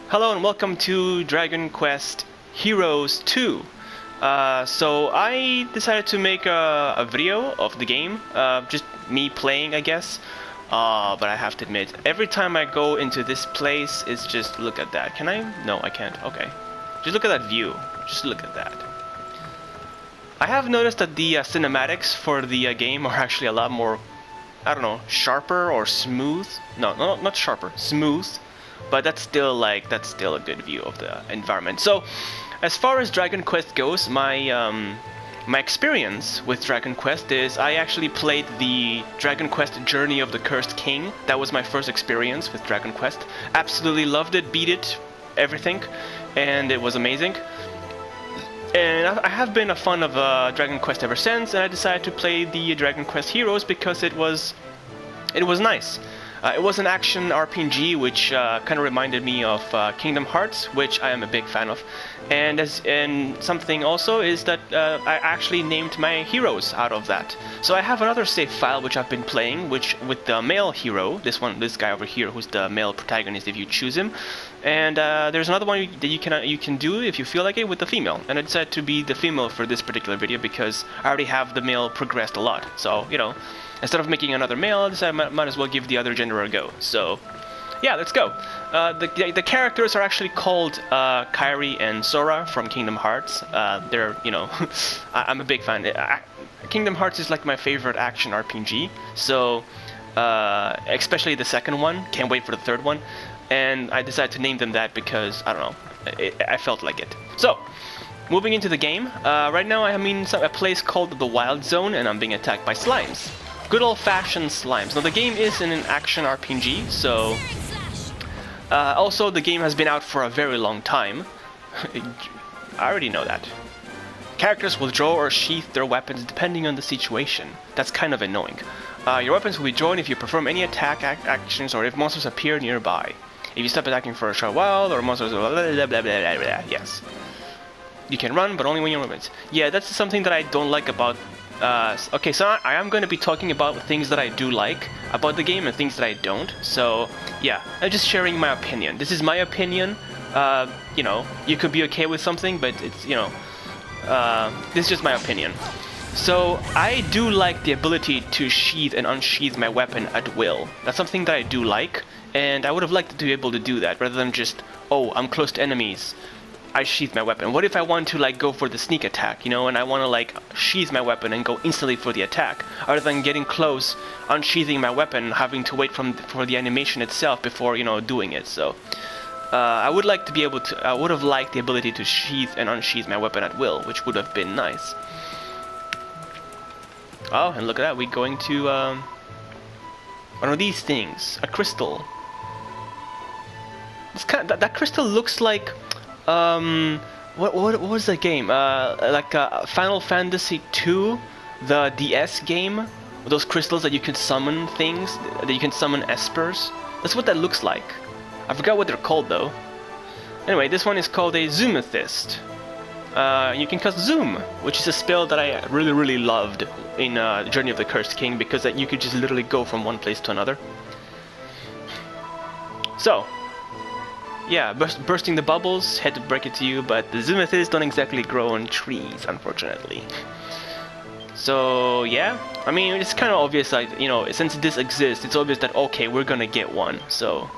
Hello and welcome to Dragon Quest Heroes 2. So I decided to make a video of the game, just me playing, I guess. But I have to admit, every time I go into this place, it's just look at that. Can I? No, I can't. Okay. Just look at that view. Just look at that. I have noticed that the cinematics for the game are actually a lot more, I don't know, sharper or smooth. No, not sharper, smooth. But that's still a good view of the environment. So, as far as Dragon Quest goes, my experience with Dragon Quest is I actually played the Dragon Quest Journey of the Cursed King. That was my first experience with Dragon Quest. Absolutely loved it, beat it, everything, and it was amazing. And I have been a fan of Dragon Quest ever since, and I decided to play the Dragon Quest Heroes because it was nice. It was an action RPG, which kind of reminded me of Kingdom Hearts, which I am a big fan of. And something also is that I actually named my heroes out of that. So I have another save file which I've been playing, which with the male hero, this guy over here, who's the male protagonist if you choose him. And there's another one that you can do if you feel like it with the female. And I decided to be the female for this particular video because I already have the male progressed a lot. So instead of making another male, I decided I might as well give the other gender a go. So, yeah, let's go. The characters are actually called Kairi and Sora from Kingdom Hearts. They're, I'm a big fan. Kingdom Hearts is like my favorite action RPG. So, especially the second one. Can't wait for the third one. And I decided to name them that because, I don't know, I felt like it. So, moving into the game. Right now I'm in a place called the Wild Zone, and I'm being attacked by slimes. Good old-fashioned slimes. Now the game is in an action RPG, so also the game has been out for a very long time. I already know that. Characters will draw or sheath their weapons depending on the situation. That's kind of annoying. Your weapons will be drawn if you perform any attack actions or if monsters appear nearby. If you stop attacking for a short while or monsters blah blah blah blah blah blah. Yes. You can run, but only when you're weapons. Yeah, that's something that I don't like about. Okay, so I am going to be talking about things that I do like about the game and things that I don't. So, yeah, I'm just sharing my opinion. This is my opinion. You could be okay with something, but it's, this is just my opinion. So, I do like the ability to sheath and unsheath my weapon at will. That's something that I do like, and I would have liked to be able to do that rather than just, oh, I'm close to enemies, I sheath my weapon. What if I want to go for the sneak attack, and I want to sheath my weapon and go instantly for the attack, other than getting close, unsheathing my weapon, having to wait for the animation itself before doing it. So I would have liked the ability to sheath and unsheath my weapon at will, which would have been nice. Oh, and look at that, we're going to one of these things, a crystal. That crystal looks like what was the game? Final Fantasy II, the DS game? Those crystals that you can summon things, that you can summon espers. That's what that looks like. I forgot what they're called though. Anyway, this one is called a Zoomathist. You can cast Zoom, which is a spell that I really loved in Journey of the Cursed King because you could just literally go from one place to another. So, yeah, bursting the bubbles, had to break it to you, but the Zoomathists don't exactly grow on trees, unfortunately. So, yeah, I mean, it's kind of obvious, since this exists, it's obvious that, okay, we're gonna get one, so.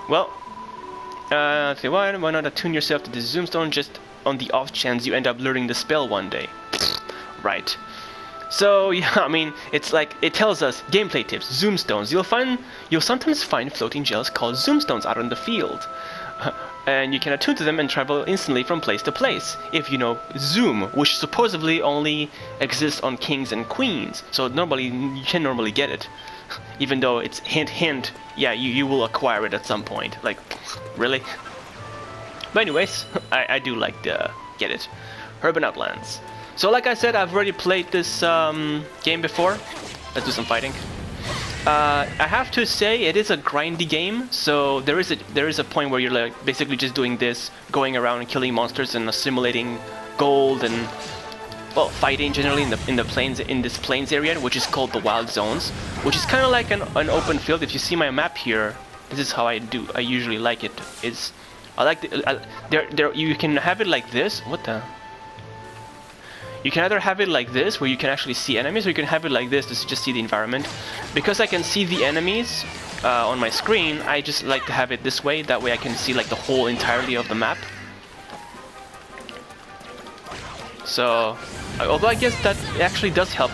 Well, why not attune yourself to the Zoomstone just on the off chance you end up learning the spell one day? Right. So yeah, I mean, it's like it tells us gameplay tips. Zoomstones. You'll sometimes find floating gels called Zoomstones out in the field, and you can attune to them and travel instantly from place to place. If you know Zoom, which supposedly only exists on kings and queens, so you can normally get it, even though it's hint. Yeah, you will acquire it at some point. Like, really? But anyways, I do like to get it. Urban Outlands. So like I said, I've already played this game before. Let's do some fighting. I have to say it is a grindy game, so there is a point where you're basically just doing this, going around and killing monsters and assimilating gold and fighting generally in this plains area, which is called the Wild Zones, which is kind of like an open field. If you see my map here, This is how I usually like it. It's I like there you can have it like this. What the? You can either have it like this, where you can actually see enemies, or you can have it like this to just see the environment. Because I can see the enemies on my screen, I just like to have it this way. That way I can see like the whole entirety of the map. So, although I guess that actually does help.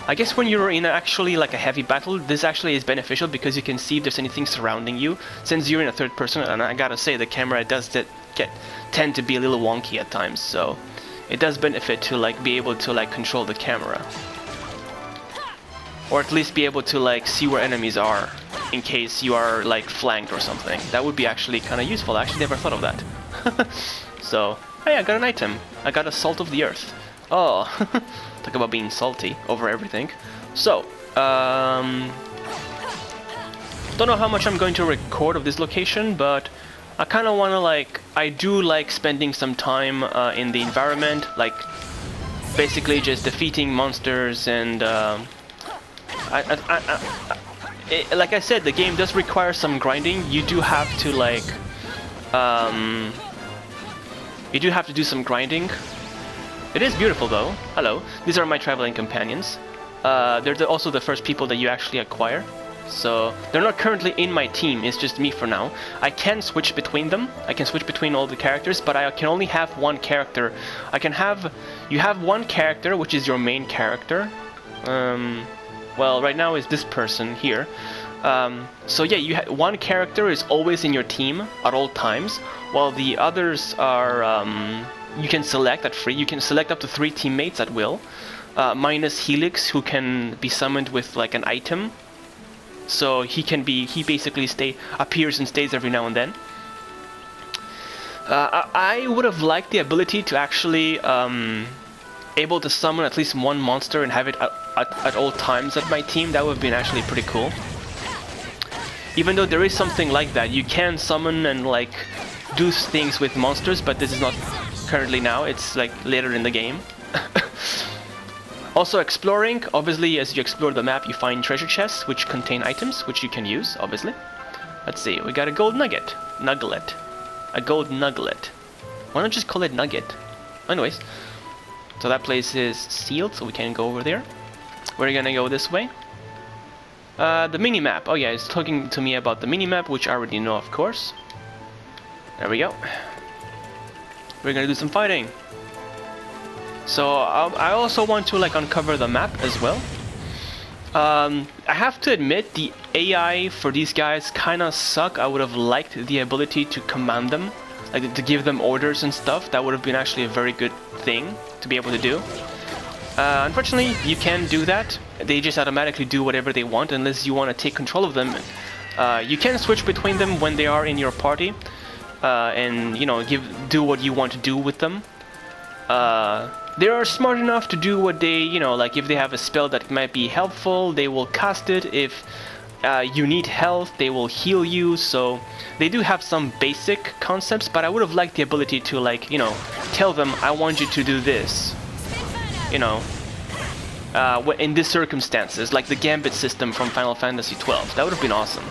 I guess when you're in actually like a heavy battle, this actually is beneficial because you can see if there's anything surrounding you. Since you're in a third person, and I gotta say the camera does tend to be a little wonky at times, so it does benefit to like be able to like control the camera, or at least be able to like see where enemies are in case you are like flanked or something. That would be actually kind of useful. I actually never thought of that. So, hey, I got an item. I got a Salt of the Earth. Oh, talk about being salty over everything. So, don't know how much I'm going to record of this location, but I kind of want to like, I do like spending some time in the environment, like basically just defeating monsters and like I said, the game does require some grinding. You do have to like, you do have to do some grinding. It is beautiful though. Hello, these are my traveling companions. They're also the first people that you actually acquire. So they're not currently in my team, it's just me for now. I can switch between them. I can switch between all the characters, but I can only have one character. You have one character, which is your main character. Well, right now is this person here. So yeah, one character is always in your team at all times, while the others are, you can select at free. You can select up to 3 teammates at will, minus Helix, who can be summoned with like an item. So he basically appears and stays every now and then. I would have liked the ability to actually able to summon at least one monster and have it at all times at my team. That would have been actually pretty cool. Even though there is something like that, you can summon and like do things with monsters, but this is not currently now. It's like later in the game. Also exploring, obviously as you explore the map you find treasure chests which contain items which you can use, obviously. Let's see, we got a gold nugget. Nugget. A gold nugget. Why not just call it nugget? Anyways, so that place is sealed, so we can't go over there. We're gonna go this way. The mini-map. Oh yeah, it's talking to me about the mini-map, which I already know, of course. There we go. We're gonna do some fighting. So I also want to like uncover the map as well. I have to admit the AI for these guys kinda suck. I would have liked the ability to command them, like to give them orders and stuff. That would have been actually a very good thing to be able to do. Unfortunately, you can't do that. They just automatically do whatever they want unless you want to take control of them. You can switch between them when they are in your party, and you know, do what you want to do with them. They are smart enough to do what they, you know, like if they have a spell that might be helpful, they will cast it. If you need health, they will heal you. So they do have some basic concepts, but I would have liked the ability to like, you know, tell them I want you to do this, you know, in these circumstances, like the Gambit system from Final Fantasy XII. That would have been awesome.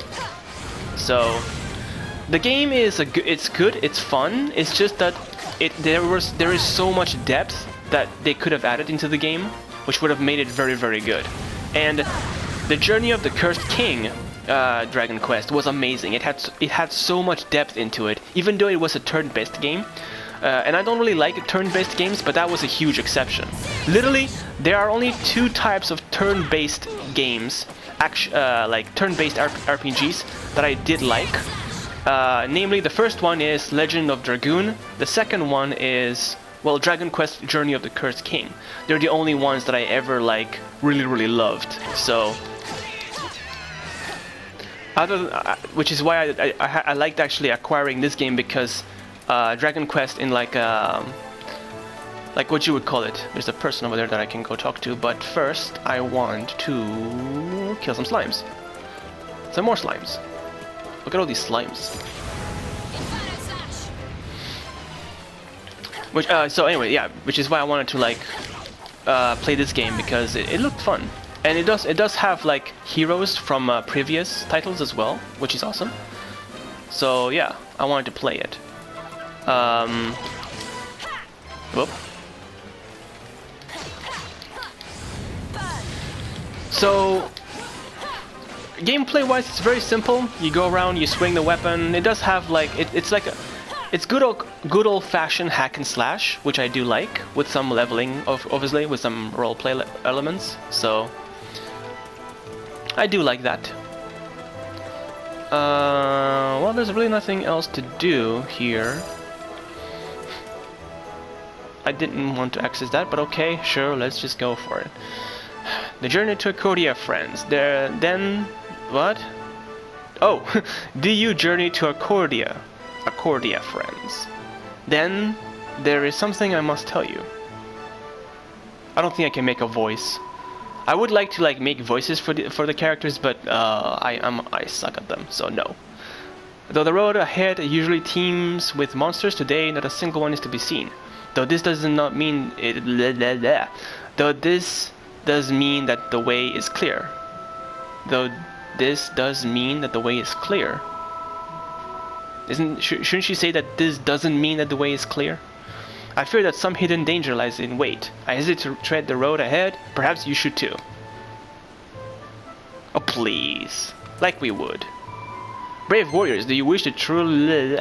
So the game is it's good, it's fun. It's just that there is so much depth that they could have added into the game, which would have made it very, very good. And the Journey of the Cursed King, Dragon Quest, was amazing. It had so much depth into it, even though it was a turn-based game. And I don't really like turn-based games, but that was a huge exception. Literally, there are only 2 types of turn-based games, like turn-based RPGs, that I did like. Namely, the first one is Legend of Dragoon. The second one is, well, Dragon Quest Journey of the Cursed King. They're the only ones that I ever, like, really, really loved. So, which is why I liked actually acquiring this game, because Dragon Quest in like what you would call it. There's a person over there that I can go talk to, but first I want to kill some slimes. Some more slimes. Look at all these slimes. Which so anyway, yeah, which is why I wanted to like play this game, because it looked fun, and it does have like heroes from previous titles as well, which is awesome. So yeah, I wanted to play it. Whoop. So gameplay-wise, it's very simple. You go around, you swing the weapon. It does have like it's good old-fashioned hack and slash, which I do like, with some leveling, obviously, with some roleplay elements. So I do like that. Well, there's really nothing else to do here. I didn't want to access that, but okay, sure, let's just go for it. The journey to Arcodia, friends. Then what? Oh, do you journey to Arcodia, friends? Then there is something I must tell you. I don't think I can make a voice. I would like to make voices for the characters, but I suck at them, so no. Though the road ahead usually teems with monsters, today not a single one is to be seen. Though this does not mean it. Though this does mean that the way is clear. Though this does mean that the way is clear. Shouldn't she say that this doesn't mean that the way is clear? I fear that some hidden danger lies in wait. I hesitate to tread the road ahead. Perhaps you should too. Oh please, like we would. Brave warriors, do you wish to truly...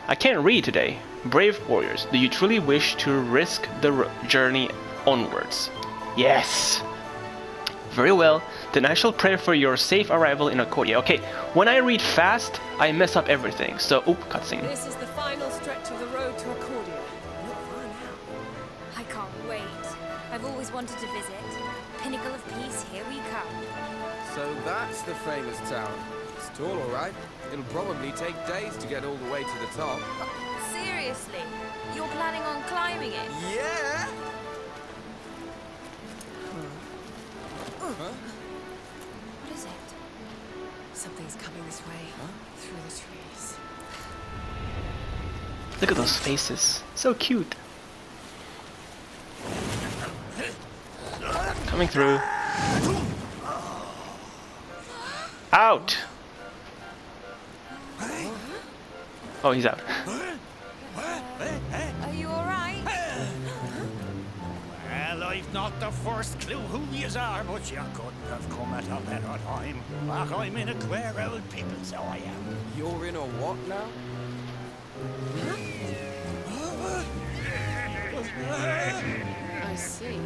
I can't read today. Brave warriors, do you truly wish to risk the journey onwards? Yes. Very well. Then I shall pray for your safe arrival in Arcodia. Okay, when I read fast, I mess up everything. So, oop, cutscene. This is the final stretch of the road to Arcodia. Not far now. I can't wait. I've always wanted to visit. Pinnacle of Peace, here we come. So that's the famous tower. It's tall, all right. It'll probably take days to get all the way to the top. Seriously? You're planning on climbing it? Yeah! What is it? Something's coming this way. Through the trees. Look at those faces. So cute. Coming through. Out! Oh, he's out. Are you alright? Well, I've not the first clue who yous are, but you couldn't have come at a better time. I'm in a queer old people, so I am. You're in a what now? I see.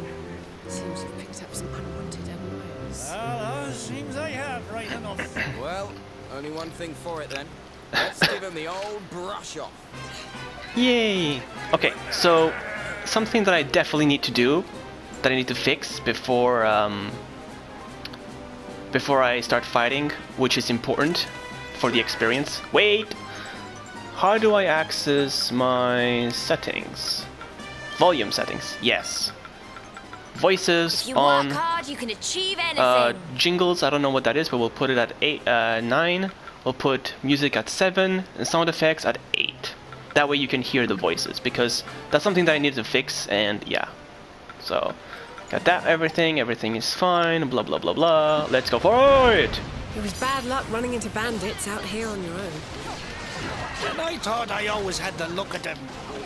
Seems you've picked up some unwanted MOs. Seems I have, right enough. Well, only one thing for it then. Let's give him the old brush off. Yay! Okay, so something that I definitely need to do, that I need to fix before I start fighting, which is important for the experience. Wait! How do I access my settings? Volume settings, yes. Voices If you on. work hard, you can achieve anything. Jingles, I don't know what that is, but we'll put it at 9. We'll put music at 7 and sound effects at 8. That way you can hear the voices, because that's something that I need to fix, and yeah. So, got that, everything is fine, blah blah blah blah. Let's go for it! It was bad luck running into bandits out here on your own. And I thought I always had the look at them.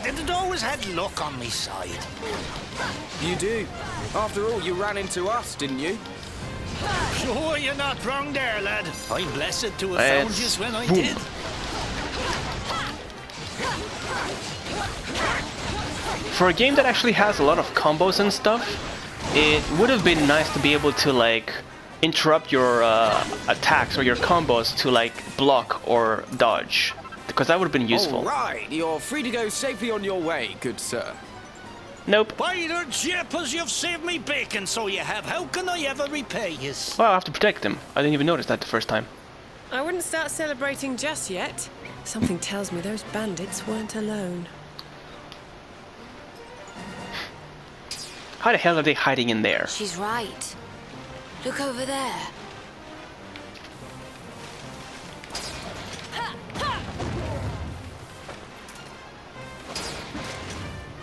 It always had luck on me side. You do. After all, you ran into us, didn't you? Sure, you're not wrong there, lad. I'm blessed to have found yous when I did. For a game that actually has a lot of combos and stuff, it would have been nice to be able to interrupt your attacks or your combos to block or dodge, because that would have been useful. All right, you're free to go safely on your way, good sir. Nope. By the jeepers, you've saved me bacon, so you have. How can I ever repay yous? Well, I have to protect him. I didn't even notice that the first time. I wouldn't start celebrating just yet. Something tells me those bandits weren't alone. How the hell are they hiding in there? She's right. Look over there.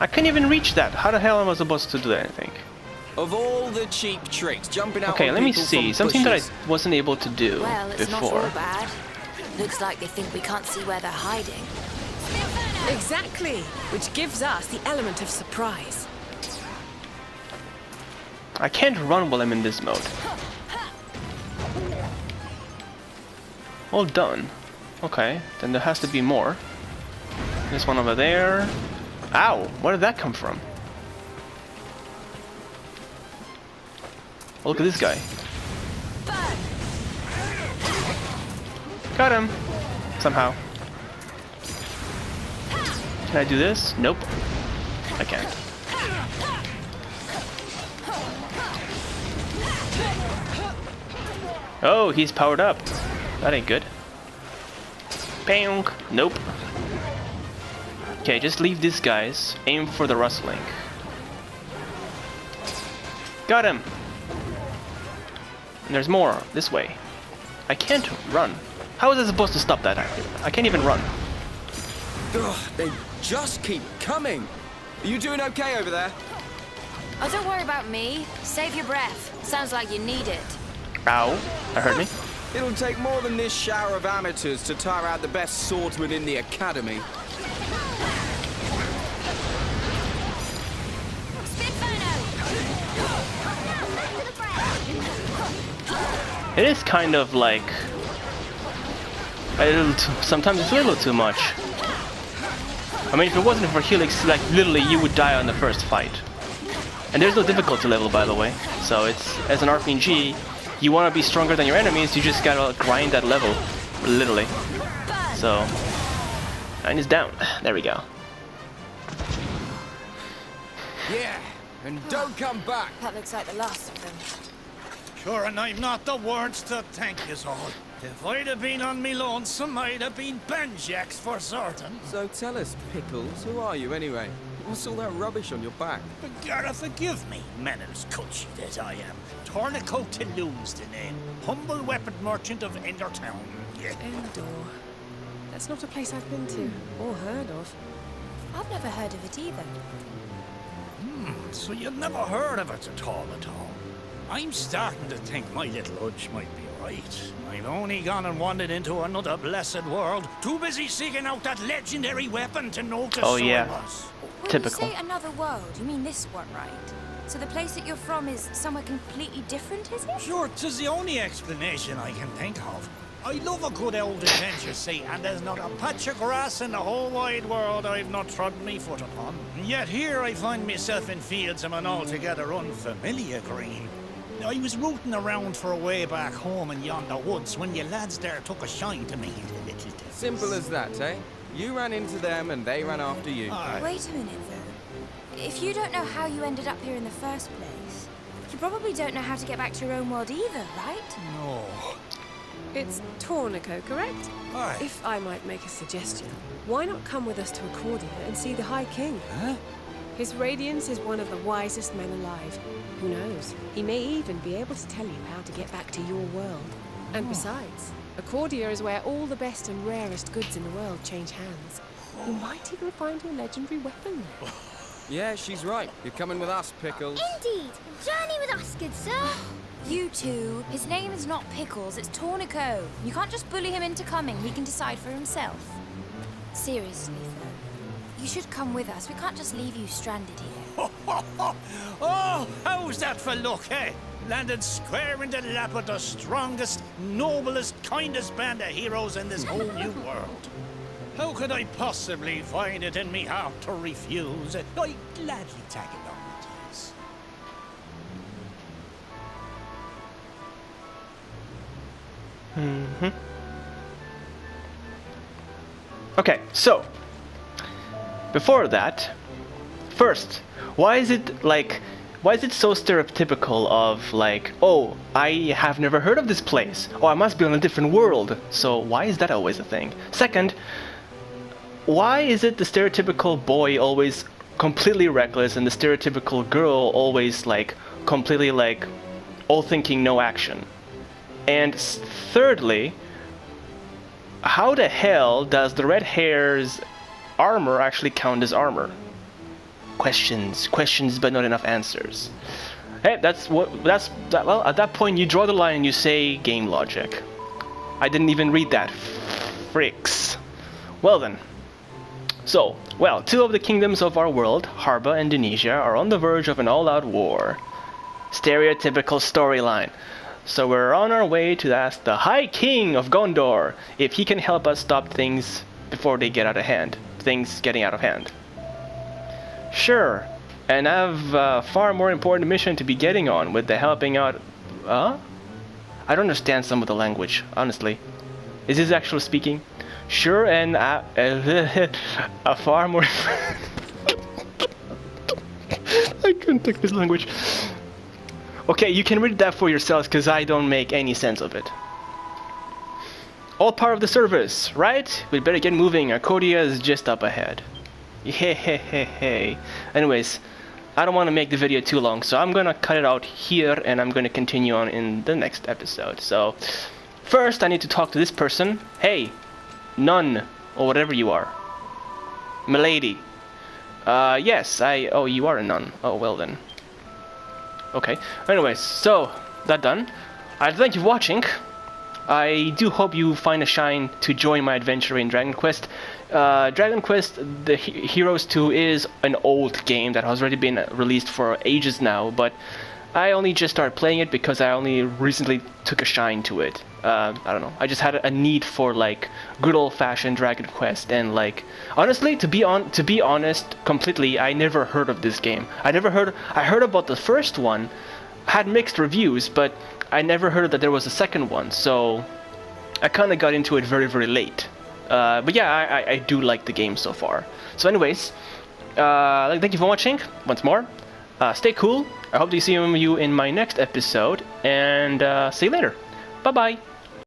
I couldn't even reach that. How the hell am I supposed to do anything? Of all the cheap tricks, jumping out Okay, on let me people see. from Something that bushes. I wasn't able to do Well, it's before. not all bad. Looks like they think we can't see where they're hiding. Exactly, which gives us the element of surprise. I can't run while I'm in this mode. All done. Okay, then there has to be more. There's one over there. Ow! Where did that come from? Oh, look at this guy. Got him! Somehow. Can I do this? Nope. I can't. Oh, he's powered up. That ain't good. Bang! Nope. Okay, just leave these guys. Aim for the rustling. Got him! And there's more. This way. I can't run. How is I supposed to stop that? I can't even run. Ugh, they just keep coming. Are you doing okay over there? Oh, don't worry about me. Save your breath. Sounds like you need it. Ow. That hurt me. It'll take more than this shower of amateurs to tire out the best swordsman in the academy. It is kind of like a little sometimes it's a little too much. I mean, if it wasn't for Helix, like literally you would die on the first fight. And there's no difficulty level, by the way. So it's, as an RPG, you want to be stronger than your enemies, you just gotta grind that level, literally. So, and it's down. There we go. Yeah, and don't come back. That looks like the last of them. Sure, and I've not the words to thank yous all. If I'd have been on me lonesome, I'd have been Benjax for certain. So tell us, Pickles, who are you anyway? What's all that rubbish on your back? But Gara, forgive me, manners cutchy as I am. Tourniquet to lose the name. Humble weapon merchant of Endertown. Yeah. Endor. That's not a place I've been to or heard of. I've never heard of it either. So you've never heard of it at all at all? I'm starting to think my little Hutch might be right. I've only gone and wandered into another blessed world, too busy seeking out that legendary weapon to notice Oh, who yeah. I was. When Typical. you say another world, you mean this one, right? So the place that you're from is somewhere completely different, is it? Sure, 'tis the only explanation I can think of. I love a good old adventure, see, and there's not a patch of grass in the whole wide world I've not trodden me foot upon. And yet here I find myself in fields of an altogether unfamiliar green. I was rooting around for a way back home in yonder woods when you lads there took a shine to me, the little devils. Simple as that, eh? You ran into them and they ran after you. Aye. Wait a minute, though. If you don't know how you ended up here in the first place, you probably don't know how to get back to your own world either, right? No. It's Tourniquet, correct? Aye. If I might make a suggestion, why not come with us to Accordia and see the High King? Huh? His Radiance is one of the wisest men alive. Who knows? He may even be able to tell you how to get back to your world. And besides, Accordia is where all the best and rarest goods in the world change hands. You might even find your legendary weapon there. Yeah, she's right. You're coming with us, Pickles. Indeed. Journey with us, good sir. You two, his name is not Pickles, it's Tourniquet. You can't just bully him into coming, he can decide for himself. Seriously, though, you should come with us. We can't just leave you stranded here. Oh, how's that for luck, eh? Landed square in the lap of the strongest, noblest, kindest band of heroes in this whole new world. How could I possibly find it in me heart to refuse? I'd gladly tag along with yous. Okay, so before that, first, why is it so stereotypical of like, oh, I have never heard of this place, oh, I must be on a different world, so why is that always a thing? Second, why is it the stereotypical boy always completely reckless and the stereotypical girl always like completely like all thinking, no action? And thirdly, how the hell does the red hair's armor actually count as armor? Questions, but not enough answers. Hey, well, at that point you draw the line and you say game logic. I didn't even read that. freaks. Well then. So, well, two of the kingdoms of our world, Harba and Denesia, are on the verge of an all-out war. Stereotypical storyline. So we're on our way to ask the High King of Gondor if he can help us stop things before they get out of hand. Things getting out of hand. Sure, and I have a far more important mission to be getting on with the helping out... I don't understand some of the language, honestly. Is this actually speaking? Sure, and a far more... I couldn't take this language. Okay, you can read that for yourselves, because I don't make any sense of it. All part of the service, right? We better get moving. Arcodia is just up ahead. Hey. Anyways, I don't want to make the video too long, so I'm gonna cut it out here, and I'm gonna continue on in the next episode. So, first I need to talk to this person. Hey, nun, or whatever you are. Milady. Yes, oh, you are a nun. Oh, well then. Okay, anyways, so, that done. I thank you for watching. I do hope you find a shine to join my adventure in Dragon Quest. Dragon Quest the Heroes 2 is an old game that has already been released for ages now, but I only just started playing it because I only recently took a shine to it. I don't know, I just had a need for like good old-fashioned Dragon Quest, and like honestly, to be honest completely, I never heard of this game. I heard about the first one, had mixed reviews, but I never heard that there was a second one, so I kind of got into it very, very late. But yeah, I do like the game so far. So anyways, thank you for watching once more. Stay cool. I hope to see you in my next episode, and see you later. Bye-bye.